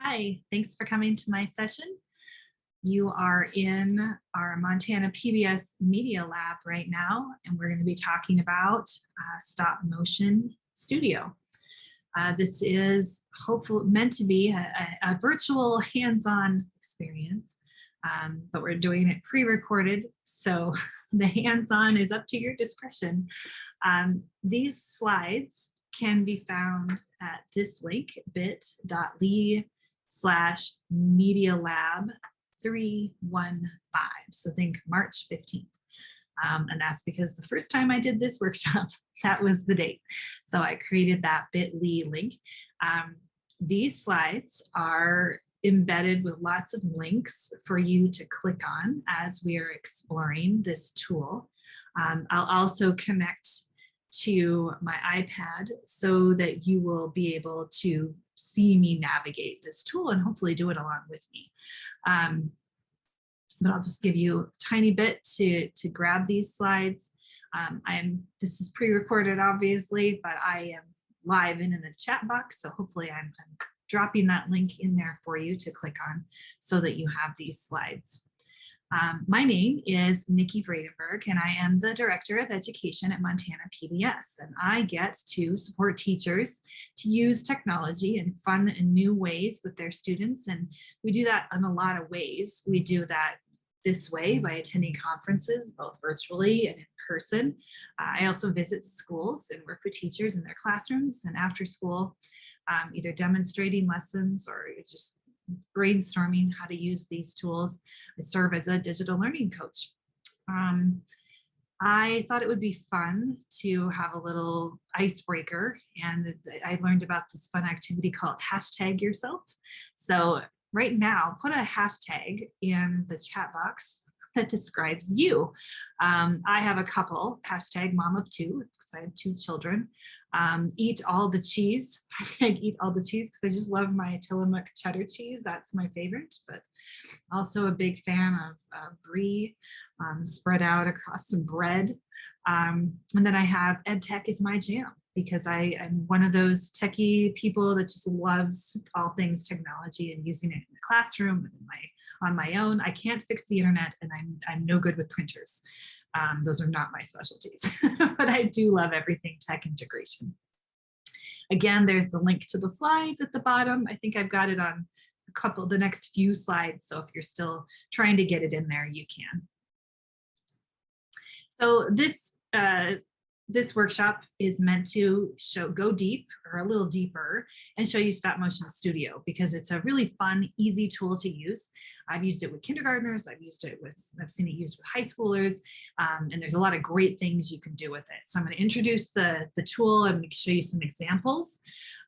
Hi, thanks for coming to my session. You are in our Montana PBS Media Lab right now, and we're going to be talking about stop motion studio. This is hopefully meant to be a virtual hands-on experience, but we're doing it pre-recorded, so the hands-on is up to your discretion. These slides can be found at this link, bit.ly/Media Lab 315. So think March 15th. And that's because the first time I did this workshop, that was the date. So I created that bit.ly link. These slides are embedded with lots of links for you to click on as we are exploring this tool. I'll also connect to my iPad so that you will be able to see me navigate this tool and hopefully do it along with me. But I'll just give you a tiny bit to grab these slides. This is pre-recorded obviously, but I am live in the chat box, so hopefully I'm dropping that link in there for you to click on so that you have these slides. My name is Nikki Vredenberg, and I am the Director of Education at Montana PBS, and I get to support teachers to use technology in fun and new ways with their students, and we do that in a lot of ways. We do that this way by attending conferences, both virtually and in person. I also visit schools and work with teachers in their classrooms and after school, either demonstrating lessons or just brainstorming how to use these tools. I serve as a digital learning coach. I thought it would be fun to have a little icebreaker, and I learned about this fun activity called hashtag yourself. So right now, put a hashtag in the chat box that describes you. I have a couple, hashtag mom of two, because I have two children. Eat all the cheese, hashtag eat all the cheese, because I just love my Tillamook cheddar cheese. That's my favorite, but also a big fan of brie spread out across some bread. And then I have EdTech is my jam, because I'm one of those techie people that just loves all things technology and using it in the classroom and on my own. I can't fix the internet, and I'm no good with printers. Those are not my specialties, but I do love everything tech integration. Again, there's the link to the slides at the bottom. I think I've got it on the next few slides, so if you're still trying to get it in there, you can. So this workshop is meant to go deep or a little deeper and show you Stop Motion Studio, because it's a really fun, easy tool to use. I've used it with kindergartners, I've seen it used with high schoolers, and there's a lot of great things you can do with it. So I'm going to introduce the tool and show you some examples.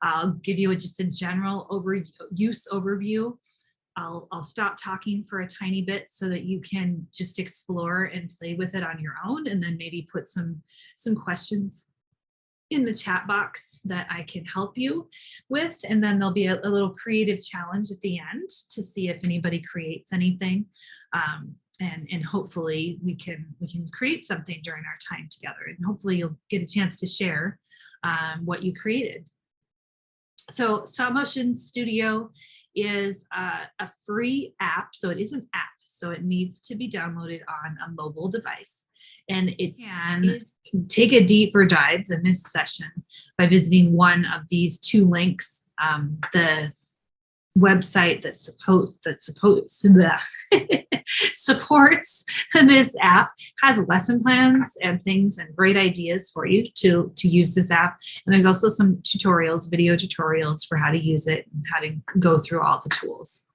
I'll give you just a general use overview. I'll stop talking for a tiny bit so that you can just explore and play with it on your own, and then maybe put some questions in the chat box that I can help you with. And then there'll be a little creative challenge at the end to see if anybody creates anything. And hopefully we can create something during our time together, and hopefully you'll get a chance to share what you created. So Stop Motion Studio is a free app. So it is an app, so it needs to be downloaded on a mobile device. And it can take a deeper dive than this session by visiting one of these two links. The website that supports this app has lesson plans and things and great ideas for you to use this app. And there's also some tutorials, video tutorials for how to use it and how to go through all the tools.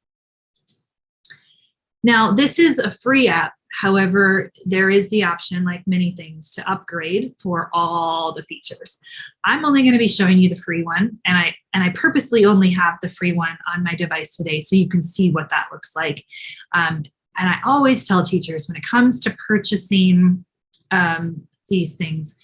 Now, this is a free app. However, there is the option, like many things, to upgrade for all the features. I'm only going to be showing you the free one, and I purposely only have the free one on my device today so you can see what that looks like. And I always tell teachers, when it comes to purchasing these things,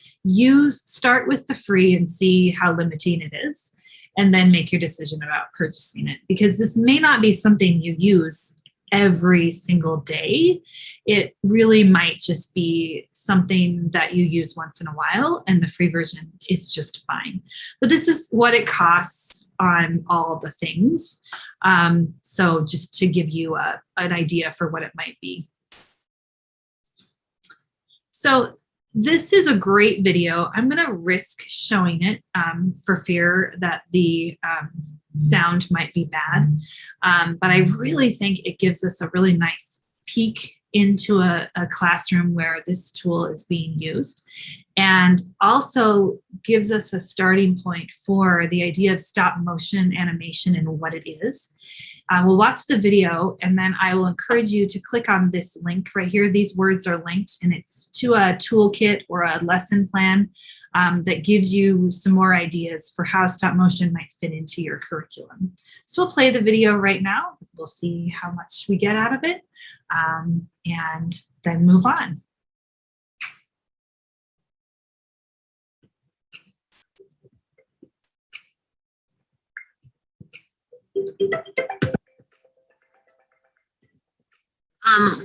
start with the free and see how limiting it is, and then make your decision about purchasing it, because this may not be something you use every single day. It really might just be something that you use once in a while, and the free version is just fine. But this is what it costs on all the things. So just to give you an idea for what it might be. So this is a great video. I'm going to risk showing it for fear that the sound might be bad. But I really think it gives us a really nice peek into a classroom where this tool is being used, and also gives us a starting point for the idea of stop motion animation and what it is. We'll watch the video, and then I will encourage you to click on this link right here. These words are linked, and it's to a toolkit or a lesson plan that gives you some more ideas for how stop motion might fit into your curriculum. So we'll play the video right now. We'll see how much we get out of it, and then move on.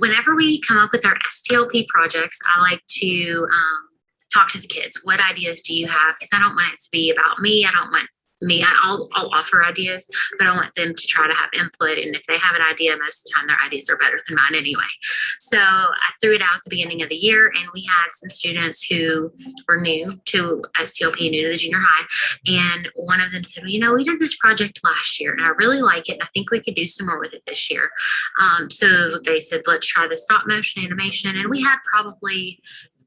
Whenever we come up with our STLP projects, I like to talk to the kids. What ideas do you have? Because I don't want it to be about me. I don't want me. I'll offer ideas, but I want them to try to have input. And if they have an idea, most of the time their ideas are better than mine anyway. So I threw it out at the beginning of the year, and we had some students who were new to STLP, new to the junior high. And one of them said, well, you know, we did this project last year and I really like it. And I think we could do some more with it this year. So they said, let's try the stop motion animation. And we had probably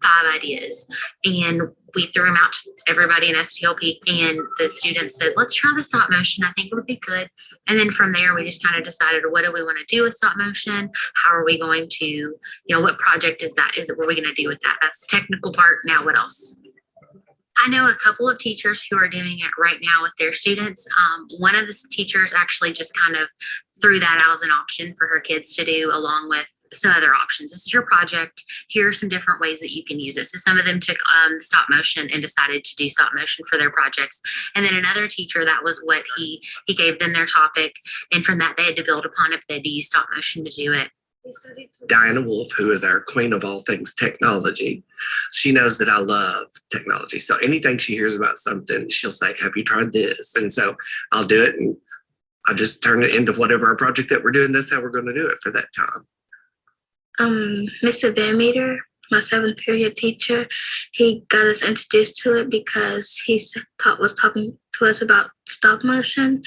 5 ideas, and we threw them out to everybody in STLP, and the students said, let's try the stop motion. I think it would be good. And then from there, we just kind of decided, what do we want to do with stop motion? How are we going to, you know, what project is that? What are we going to do with that? That's the technical part. Now, what else? I know a couple of teachers who are doing it right now with their students. One of the teachers actually just kind of threw that out as an option for her kids to do, along with some other options. This is your project. Here are some different ways that you can use it. So some of them took stop motion and decided to do stop motion for their projects. And then another teacher, that was what he gave them their topic. And from that, they had to build upon it. They had to use stop motion to do it. Diana Wolf, who is our queen of all things technology, she knows that I love technology. So anything she hears about something, she'll say, have you tried this? And so I'll do it, and I'll just turn it into whatever our project that we're doing. That's how we're going to do it for that time. Mr. Van Meter, my 7th period teacher, he got us introduced to it because he was talking to us about stop motion,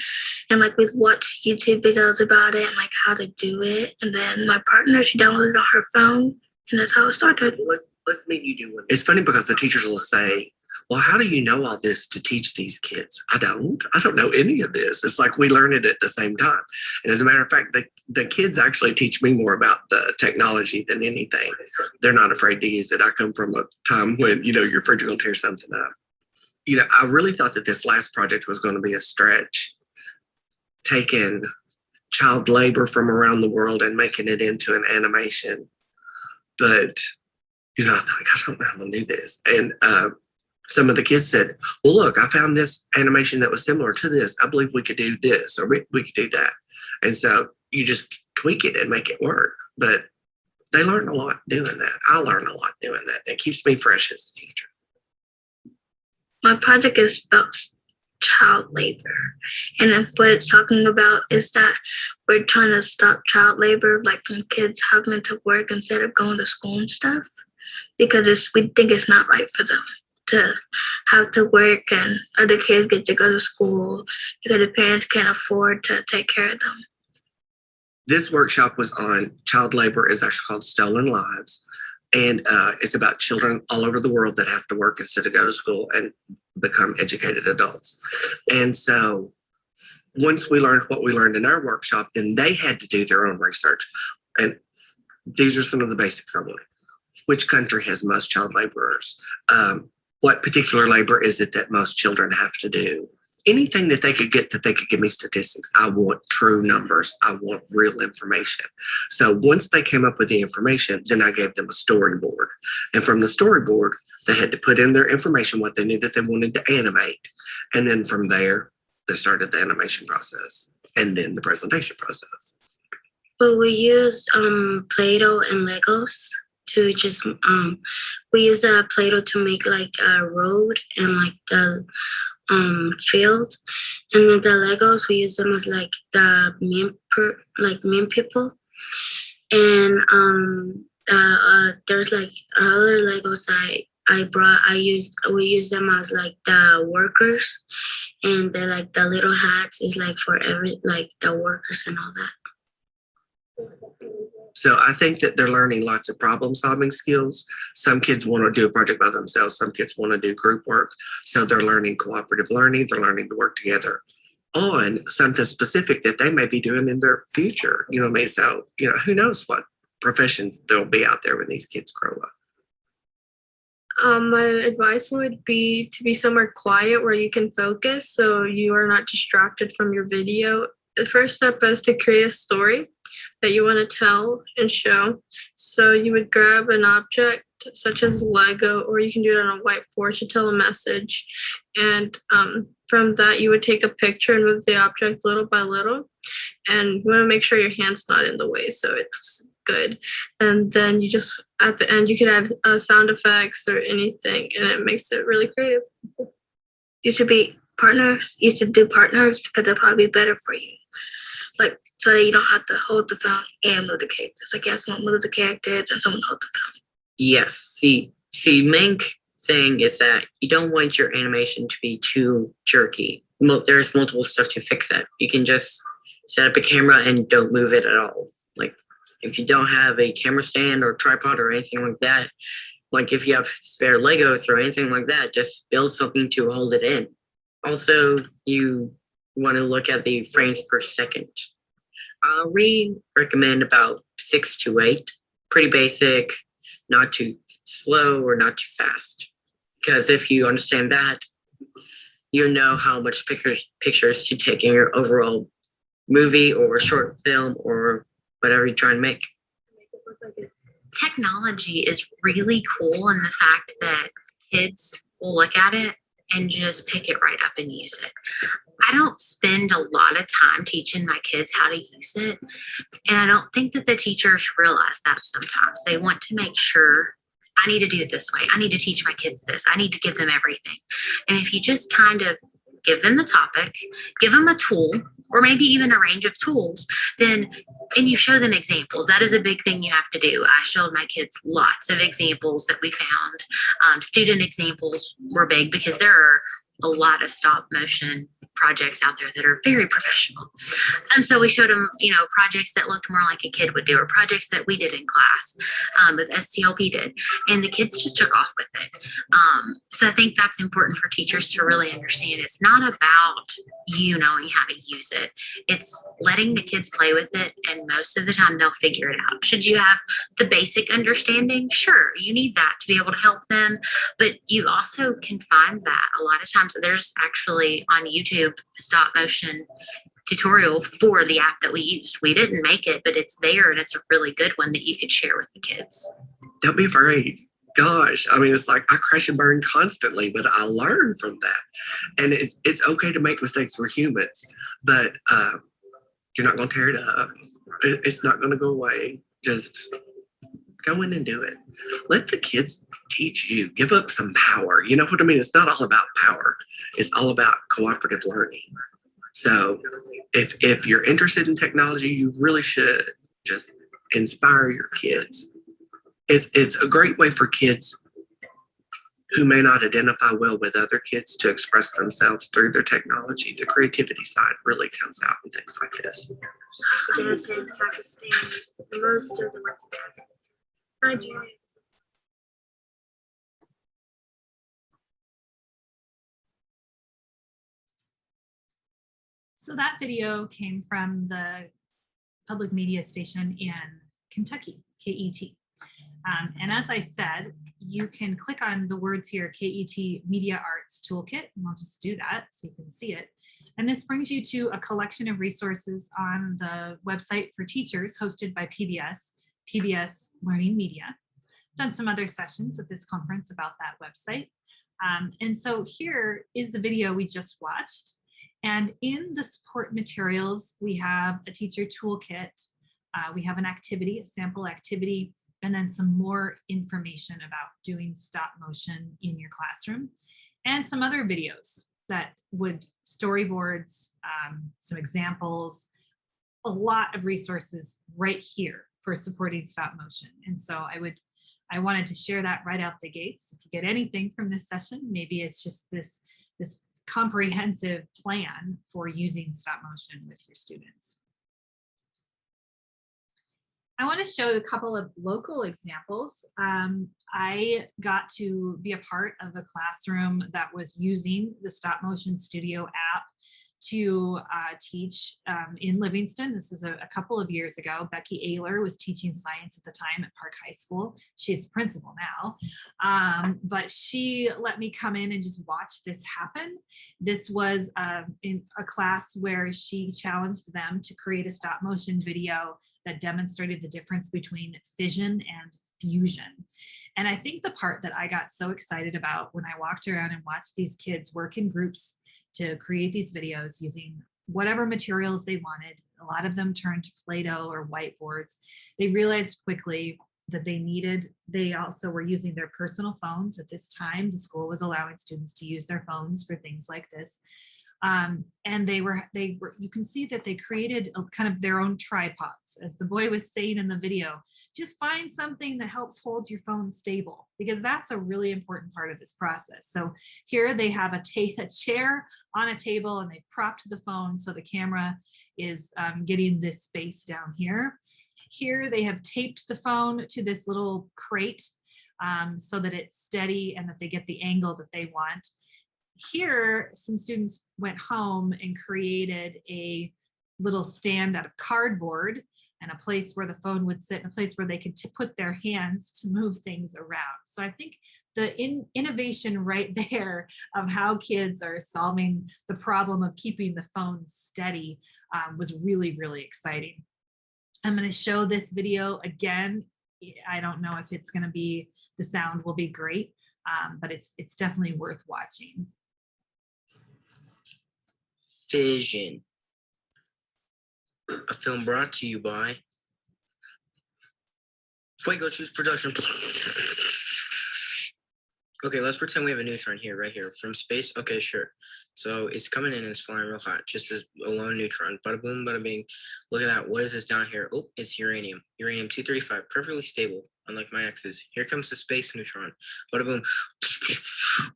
and like we watched YouTube videos about it and like how to do it. And then my partner, she downloaded it on her phone, and that's how it started. What's the mean you do? It's funny because the teachers will say, well, how do you know all this to teach these kids? I don't know any of this. It's like we learn it at the same time. And as a matter of fact, the kids actually teach me more about the technology than anything. They're not afraid to use it. I come from a time when, you know, you're afraid you're going to tear something up. You know, I really thought that this last project was going to be a stretch, taking child labor from around the world and making it into an animation. But, you know, I thought, I don't know how to do this. And some of the kids said, well, look, I found this animation that was similar to this. I believe we could do this, or we could do that. And so you just tweak it and make it work. But they learn a lot doing that. I learn a lot doing that. It keeps me fresh as a teacher. My project is about child labor. And then what it's talking about is that we're trying to stop child labor, like from kids having to work instead of going to school and stuff, because we think it's not right for them to have to work and other kids get to go to school because the parents can't afford to take care of them. This workshop was on child labor, is actually called Stolen Lives. And it's about children all over the world that have to work instead of go to school and become educated adults. And so once we learned what we learned in our workshop, then they had to do their own research. And these are some of the basics I wanted. Which country has most child laborers? What particular labor is it that most children have to do? Anything that they could get, that they could give me statistics. I want true numbers. I want real information. So once they came up with the information, then I gave them a storyboard. And from the storyboard, they had to put in their information, what they knew that they wanted to animate. And then from there, they started the animation process and then the presentation process. But we use Play-Doh and Legos to just we use the Play-Doh to make like a road and like the field, and then the Legos we use them as like the mean people, and there's like other Legos that we use them as like the workers, and they're like the little hats is like for every like the workers and all that. So I think that they're learning lots of problem solving skills. Some kids want to do a project by themselves. Some kids want to do group work. So they're learning cooperative learning. They're learning to work together on something specific that they may be doing in their future. You know what I mean? So, who knows what professions there'll be out there when these kids grow up. My advice would be to be somewhere quiet where you can focus so you are not distracted from your video. The first step is to create a story that you want to tell and show. So you would grab an object such as Lego, or you can do it on a whiteboard to tell a message. And from that, you would take a picture and move the object little by little. And you want to make sure your hand's not in the way so it's good. And then you just, at the end, you can add sound effects or anything, and it makes it really creative. You should be partners. You should do partners because they'll probably be better for you. Like, so that you don't have to hold the phone and move the characters. Like, you have someone move the characters and someone hold the phone. Yes. See, main thing is that you don't want your animation to be too jerky. There's multiple stuff to fix that. You can just set up a camera and don't move it at all. Like, if you don't have a camera stand or tripod or anything like that, like if you have spare Legos or anything like that, just build something to hold it in. Also, you want to look at the frames per second. We recommend about 6 to 8. Pretty basic, not too slow or not too fast. Because if you understand that, you know how much pictures to take in your overall movie or short film or whatever you're trying to make. Technology is really cool in the fact that kids will look at it and just pick it right up and use it. I don't spend a lot of time teaching my kids how to use it. And I don't think that the teachers realize that sometimes. They want to make sure, I need to do it this way. I need to teach my kids this. I need to give them everything. And if you just kind of give them the topic, give them a tool, or maybe even a range of tools, and you show them examples. That is a big thing you have to do. I showed my kids lots of examples that we found. Student examples were big because there are a lot of stop motion projects out there that are very professional. So we showed them, projects that looked more like a kid would do, or projects that we did in class, that STLP did, and the kids just took off with it. So I think that's important for teachers to really understand. It's not about you knowing how to use it. It's letting the kids play with it, and most of the time they'll figure it out. Should you have the basic understanding? Sure, you need that to be able to help them, but you also can find that a lot of times. There's actually on YouTube stop motion tutorial for the app that we used. We didn't make it, but it's there, and it's a really good one that you could share with the kids. Don't be afraid. Gosh, I mean, it's like I crash and burn constantly, but I learn from that. And it's okay to make mistakes. We're humans, but you're not going to tear it up. It's not going to go away. Just go in and do it. Let the kids teach you. Give up some power. You know what I mean? It's not all about power. It's all about cooperative learning. So if you're interested in technology, you really should just inspire your kids. It's a great way for kids who may not identify well with other kids to express themselves through their technology. The creativity side really comes out in things like this. Afghanistan, Pakistan, most of the ones in Nigeria. So that video came from the public media station in Kentucky, KET. And as I said, you can click on the words here, KET Media Arts Toolkit, and I'll just do that so you can see it. And this brings you to a collection of resources on the website for teachers hosted by PBS Learning Media. Done some other sessions at this conference about that website. And so here is the video we just watched. And in the support materials, we have a teacher toolkit We have an activity, a sample activity, and then some more information about doing stop motion in your classroom, and some other videos that would storyboards, some examples, a lot of resources right here for supporting stop motion. And so I wanted to share that right out the gates. If you get anything from this session, maybe it's just this comprehensive plan for using stop motion with your students. I want to show a couple of local examples. I got to be a part of a classroom that was using the Stop Motion Studio app to teach in Livingston. This is a couple of years ago. Becky Ayler was teaching science at the time at Park High School. She's the principal now, but she let me come in and just watch this happen. This was in a class where she challenged them to create a stop motion video that demonstrated the difference between fission and fusion. And I think the part that I got so excited about when I walked around and watched these kids work in groups to create these videos using whatever materials they wanted, a lot of them turned to Play-Doh or whiteboards. They realized quickly that they also were using their personal phones. At this time, the school was allowing students to use their phones for things like this. And they were, you can see that they created a kind of their own tripods. As the boy was saying in the video, just find something that helps hold your phone stable, because that's a really important part of this process. So here they have a chair on a table, and they propped the phone so the camera is getting this space down here. Here they have taped the phone to this little crate so that it's steady and that they get the angle that they want. Here, some students went home and created a little stand out of cardboard and a place where the phone would sit, and a place where they could put their hands to move things around. So I think the innovation right there of how kids are solving the problem of keeping the phone steady was really, really exciting. I'm going to show this video again. I don't know if it's going to be, the sound will be great, but it's definitely worth watching. Fission, a film brought to you by Fuego Choose Production. Okay, let's pretend we have a neutron here, right here, from space. Okay, sure. So it's coming in and it's flying real hot, just as a lone neutron. Bada boom, bada bing. Look at that. What is this down here? Oh, it's uranium. Uranium-235, perfectly stable, unlike my exes. Here comes the space neutron. Bada boom.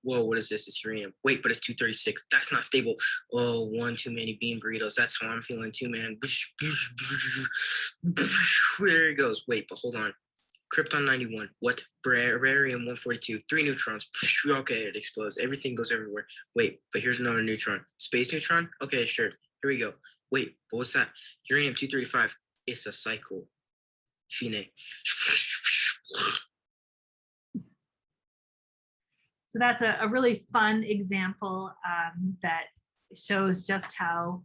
Whoa, what is this? It's uranium. Wait, but it's 236. That's not stable. Oh, one too many bean burritos. That's how I'm feeling too, man. There it goes. Wait, but hold on. Krypton 91. What? Barium 142. 3 neutrons. Okay, it explodes. Everything goes everywhere. Wait, but here's another neutron. Space neutron? Okay, sure. Here we go. Wait, but what's that? Uranium 235. It's a cycle. Fine. So that's a really fun example that shows just how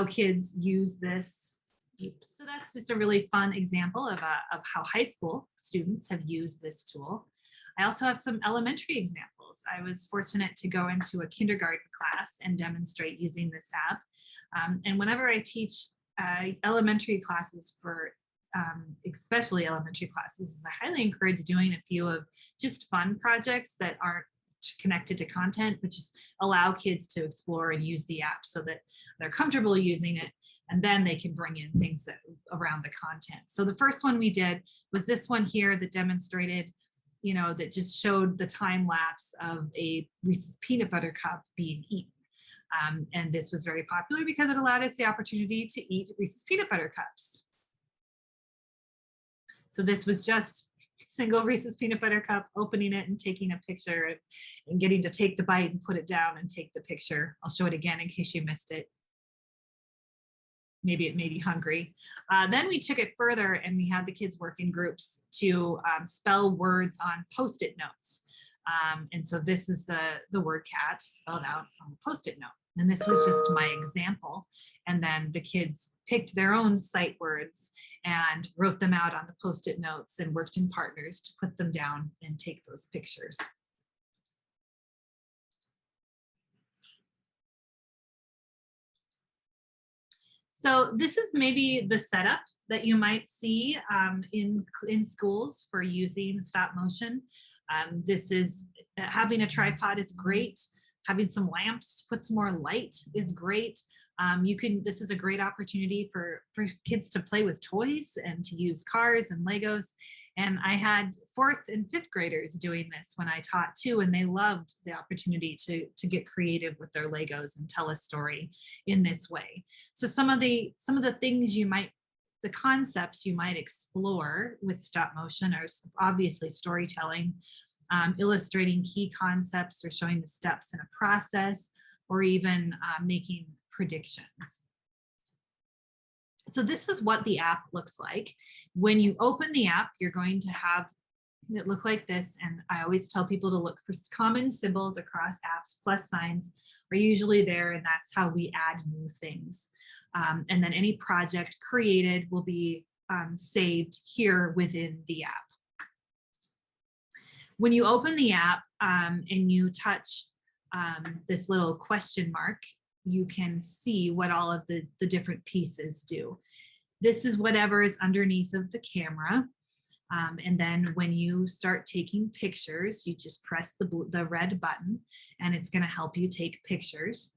kids use this. Oops. So that's just a really fun example of how high school students have used this tool. I also have some elementary examples. I was fortunate to go into a kindergarten class and demonstrate using this app. And whenever I teach elementary classes for especially elementary classes, I highly encourage doing a few of just fun projects that aren't connected to content, but just allow kids to explore and use the app so that they're comfortable using it, and then they can bring in things around the content. So the first one we did was this one here that demonstrated, that just showed the time lapse of a Reese's peanut butter cup being eaten. And this was very popular because it allowed us the opportunity to eat Reese's peanut butter cups. So this was just single Reese's peanut butter cup, opening it and taking a picture and getting to take the bite and put it down and take the picture. I'll show it again in case you missed it. Maybe it made you hungry. Then we took it further and we had the kids work in groups to spell words on Post-it notes. And so this is the word cat spelled out on the Post-it note. And this was just my example. And then the kids picked their own sight words and wrote them out on the Post-it notes and worked in partners to put them down and take those pictures. So this is maybe the setup that you might see in schools for using stop motion. This is having a tripod is great. Having some lamps to put some more light is great. This is a great opportunity for kids to play with toys and to use cars and Legos. And I had 4th and 5th graders doing this when I taught too, and they loved the opportunity to get creative with their Legos and tell a story in this way. So some of the things the concepts you might explore with stop motion are obviously storytelling, illustrating key concepts or showing the steps in a process, or even making predictions. So this is what the app looks like. When you open the app, you're going to have it look like this. And I always tell people to look for common symbols across apps. Plus signs are usually there, and that's how we add new things. And then any project created will be saved here within the app. When you open the app and you touch this little question mark, you can see what all of the different pieces do. This is whatever is underneath of the camera. And then when you start taking pictures, you just press the red button and it's going to help you take pictures.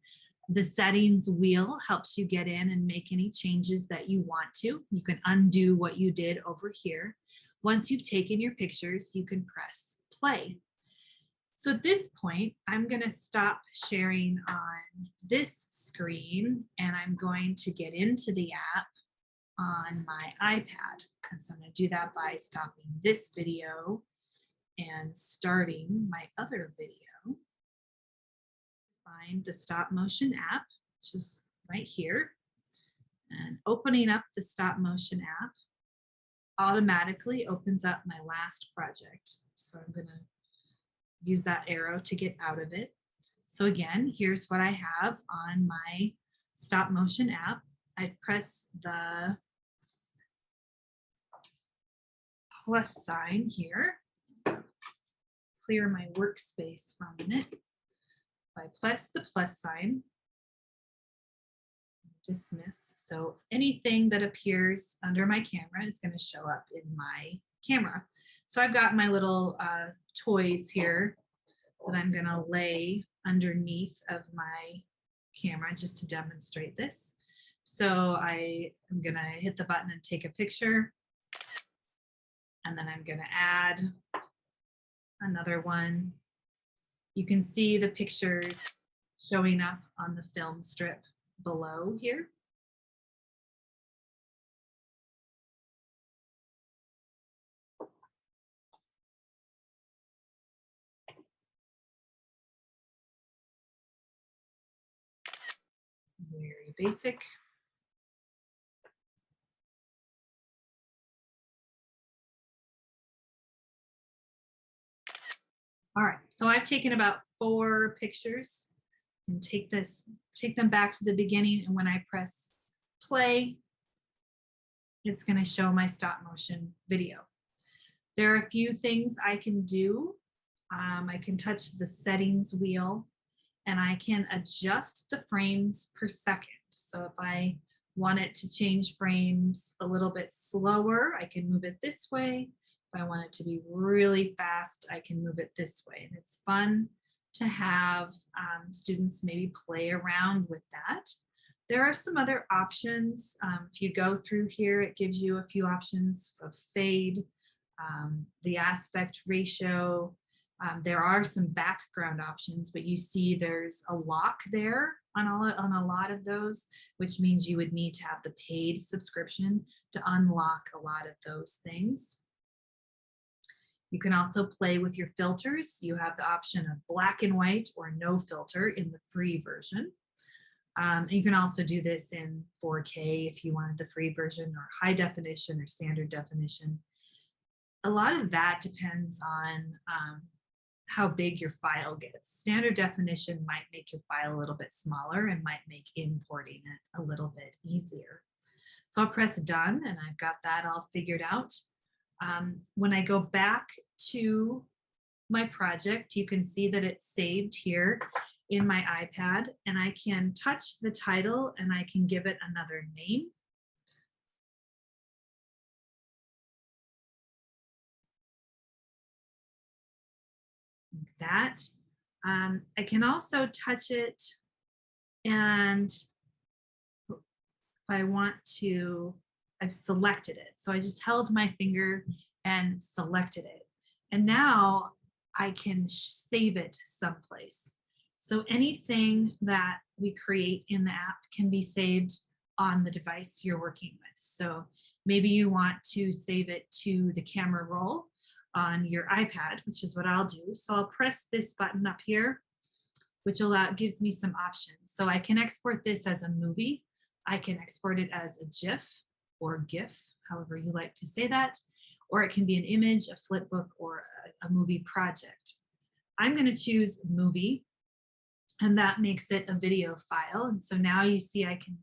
The settings wheel helps you get in and make any changes that you want to. You can undo what you did over here. Once you've taken your pictures, you can press play. So at this point, I'm going to stop sharing on this screen and I'm going to get into the app on my iPad. And so I'm going to do that by stopping this video and starting my other video. Find the stop motion app, which is right here, and opening up the stop motion app automatically opens up my last project. So I'm going to use that arrow to get out of it. So again, here's what I have on my stop motion app. I press the plus sign here, clear my workspace for a minute. I press the plus sign, dismiss. So anything that appears under my camera is going to show up in my camera. So I've got my little toys here that I'm going to lay underneath of my camera just to demonstrate this. So I am going to hit the button and take a picture. And then I'm going to add another one. You can see the pictures showing up on the film strip below here. Very basic. All right, so I've taken about 4 pictures and take them back to the beginning, and when I press play, it's going to show my stop motion video. There are a few things I can do. I can touch the settings wheel and I can adjust the frames per second. So if I want it to change frames a little bit slower, I can move it this way. If I want it to be really fast, I can move it this way. And it's fun to have students maybe play around with that. There are some other options. If you go through here, it gives you a few options of fade, the aspect ratio. There are some background options, but you see there's a lock there on a lot of those, which means you would need to have the paid subscription to unlock a lot of those things. You can also play with your filters. You have the option of black and white or no filter in the free version. You can also do this in 4K if you wanted the free version, or high definition or standard definition. A lot of that depends on how big your file gets. Standard definition might make your file a little bit smaller and might make importing it a little bit easier. So I'll press done and I've got that all figured out. When I go back to my project, you can see that it's saved here in my iPad, and I can touch the title and I can give it another name. Like that. I can also touch it, and if I want to, I've selected it. So I just held my finger and selected it. And now I can save it someplace. So anything that we create in the app can be saved on the device you're working with. So maybe you want to save it to the camera roll on your iPad, which is what I'll do. So I'll press this button up here, which gives me some options. So I can export this as a movie. I can export it as a GIF or GIF, however you like to say that, or it can be an image, a flip book, or a movie project. I'm going to choose movie, and that makes it a video file. And so now you see I can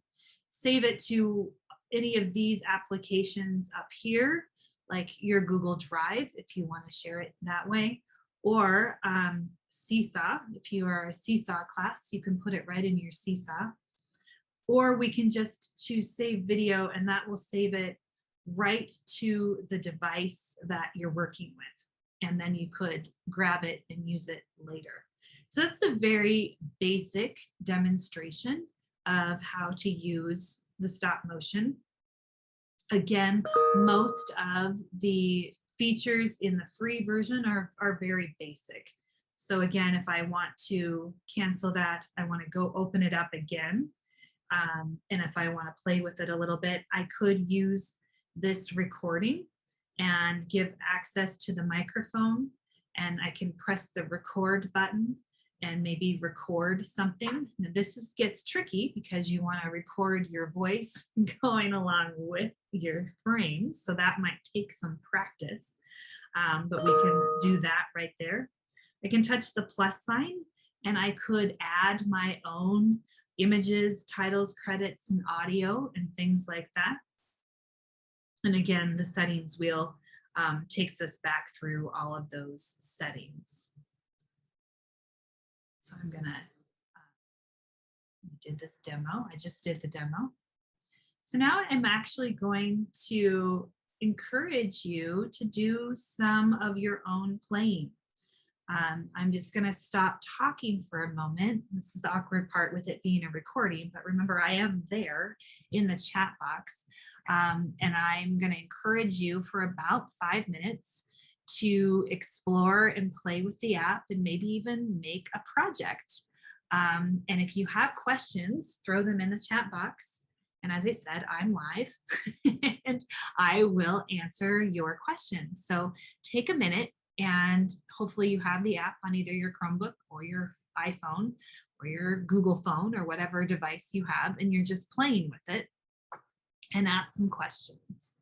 save it to any of these applications up here, like your Google Drive, if you want to share it that way, or Seesaw. If you are a Seesaw class, you can put it right in your Seesaw. Or we can just choose save video, and that will save it right to the device that you're working with. And then you could grab it and use it later. So that's the very basic demonstration of how to use the stop motion. Again, most of the features in the free version are very basic. So again, if I want to cancel that, I want to go open it up again. And if I want to play with it a little bit, I could use this recording and give access to the microphone, and I can press the record button and maybe record something. Now this gets tricky because you want to record your voice going along with your frames, so that might take some practice, but we can do that right there. I can touch the plus sign, and I could add my own images, titles, credits, and audio, and things like that. And again, the settings wheel takes us back through all of those settings. So I'm gonna did this demo. I just did the demo. So now I'm actually going to encourage you to do some of your own playing. I'm just going to stop talking for a moment. This is the awkward part with it being a recording, but remember, I am there in the chat box. And I'm going to encourage you for about 5 minutes to explore and play with the app and maybe even make a project. And if you have questions, throw them in the chat box. And as I said, I'm live and I will answer your questions. So take a minute, and hopefully you have the app on either your Chromebook or your iPhone or your Google phone or whatever device you have, and you're just playing with it and ask some questions.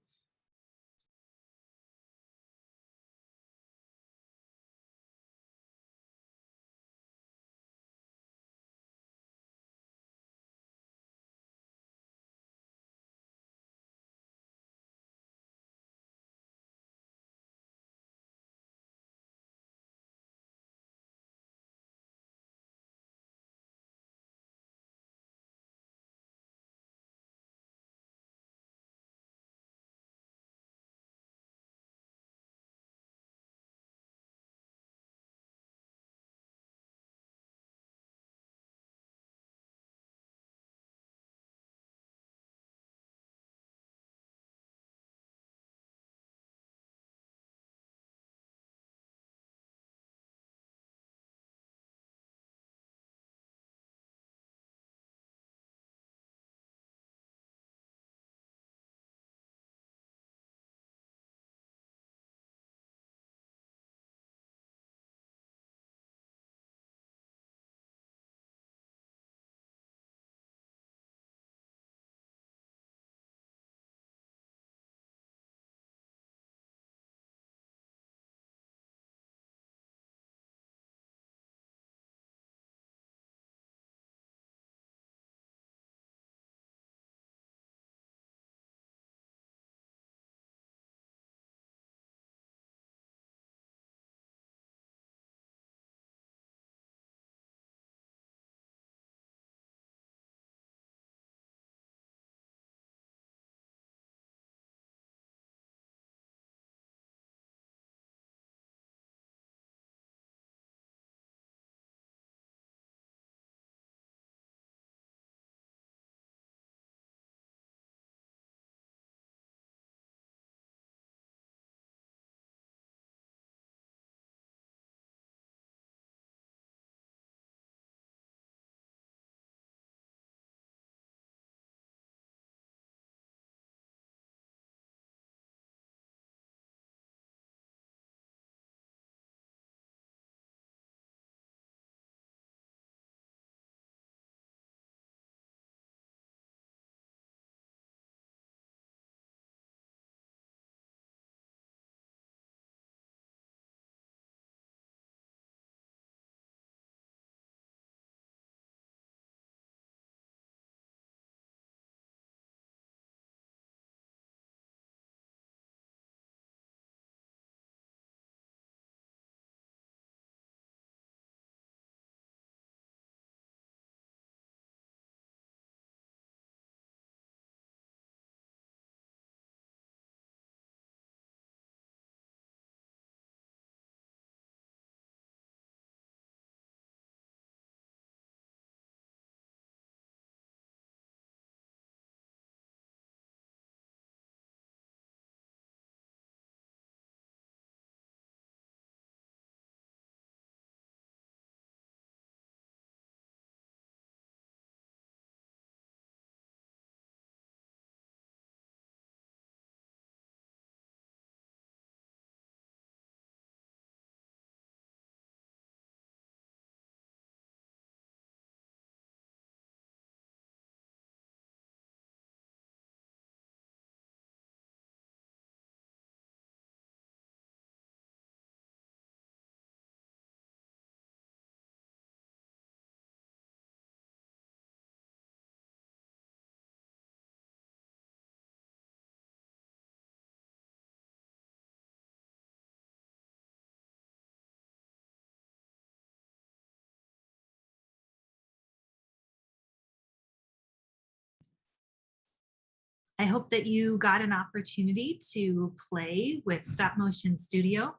I hope that you got an opportunity to play with Stop Motion Studio,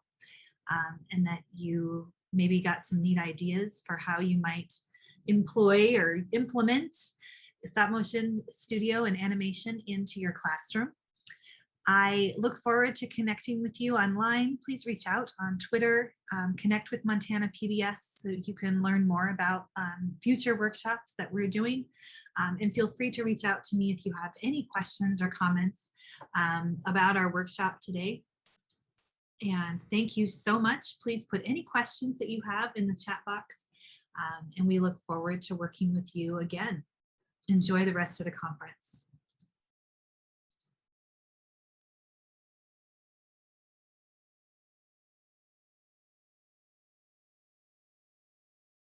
and that you maybe got some neat ideas for how you might employ or implement Stop Motion Studio and animation into your classroom. I look forward to connecting with you online. Please reach out on Twitter, connect with Montana PBS so you can learn more about future workshops that we're doing. And feel free to reach out to me if you have any questions or comments about our workshop today. And thank you so much. Please put any questions that you have in the chat box. And we look forward to working with you again. Enjoy the rest of the conference.